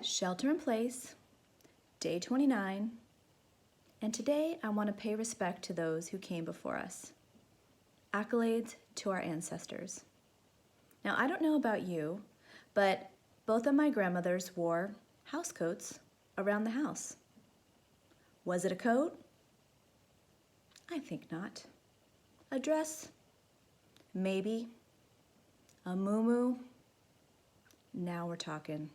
Shelter in Place, Day 29, and today I want to pay respect to those who came before us. Accolades to our ancestors. Now, I don't know about you, but both of my grandmothers wore house coats around the house. Was it a coat? I think not. A dress? Maybe. A muumuu? Now we're talking.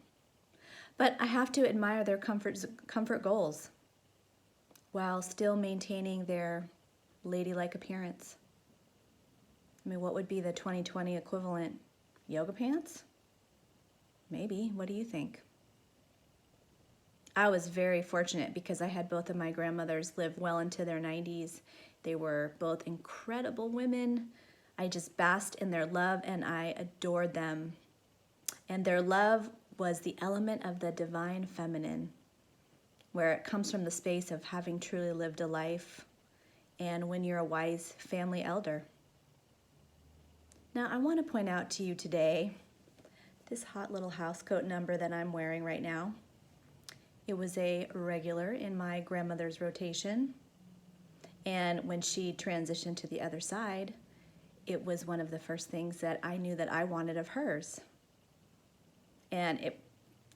But I have to admire their comfort goals while still maintaining their ladylike appearance. I mean, what would be the 2020 equivalent? Yoga pants? Maybe. What do you think? I was very fortunate because I had both of my grandmothers live well into their 90s. They were both incredible women. I just basked in their love and I adored them. And their love was the element of the divine feminine, where it comes from the space of having truly lived a life and when you're a wise family elder. Now, I want to point out to you today this hot little housecoat number that I'm wearing right now. It was a regular in my grandmother's rotation, and when she transitioned to the other side, it was one of the first things that I knew that I wanted of hers. And it,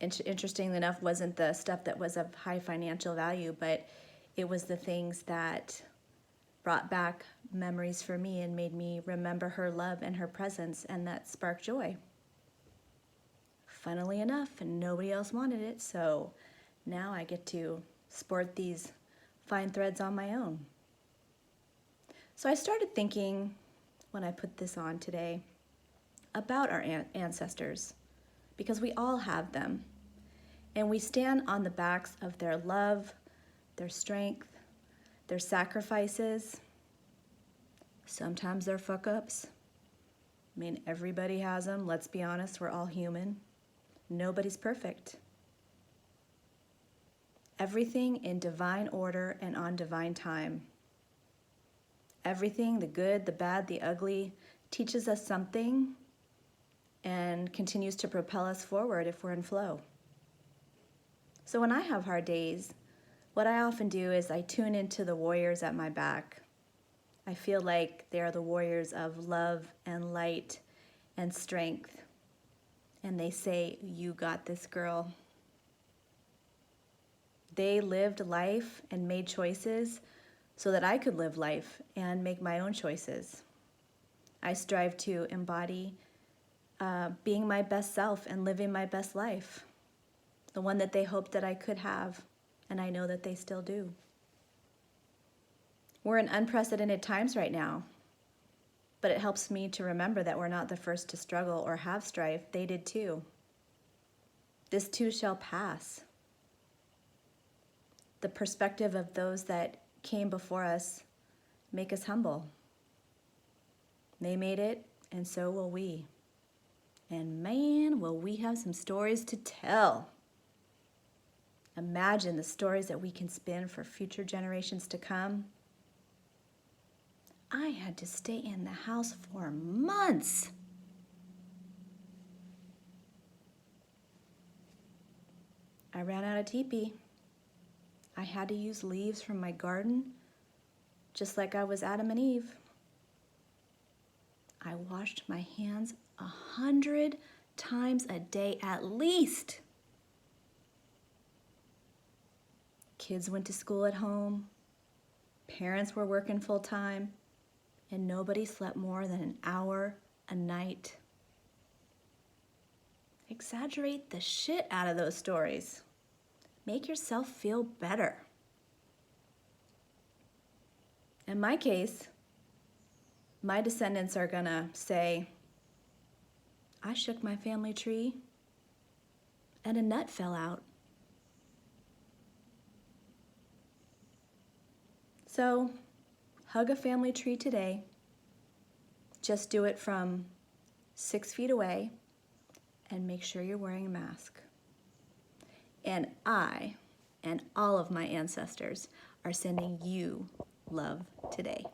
interestingly enough, wasn't the stuff that was of high financial value, but it was the things that brought back memories for me and made me remember her love and her presence, and that sparked joy. Funnily enough, and nobody else wanted it, so now I get to sport these fine threads on my own. So I started thinking, when I put this on today, about our ancestors, because we all have them, and we stand on the backs of their love, their strength, their sacrifices, sometimes their fuck-ups. I mean, everybody has them. Let's be honest, we're all human. Nobody's perfect. Everything in divine order and on divine time. Everything, the good, the bad, the ugly, teaches us something and continues to propel us forward if we're in flow. So when I have hard days, what I often do is I tune into the warriors at my back. I feel like they are the warriors of love and light and strength. And they say, "You got this, girl." They lived life and made choices so that I could live life and make my own choices. I strive to embody being my best self and living my best life, the one that they hoped that I could have, and I know that they still do. We're in unprecedented times right now, but it helps me to remember that we're not the first to struggle or have strife. They did too. This too shall pass. The perspective of those that came before us make us humble. They made it, and so will we. And man, will we have some stories to tell. Imagine the stories that we can spin for future generations to come. I had to stay in the house for months. I ran out of teepee. I had to use leaves from my garden, just like I was Adam and Eve. I washed my hands 100 times a day at least. Kids went to school at home, parents were working full time, and nobody slept more than an hour a night. Exaggerate the shit out of those stories. Make yourself feel better. In my case, my descendants are gonna say, "I shook my family tree and a nut fell out." So, hug a family tree today. Just do it from 6 feet away and make sure you're wearing a mask. And I and all of my ancestors are sending you love today.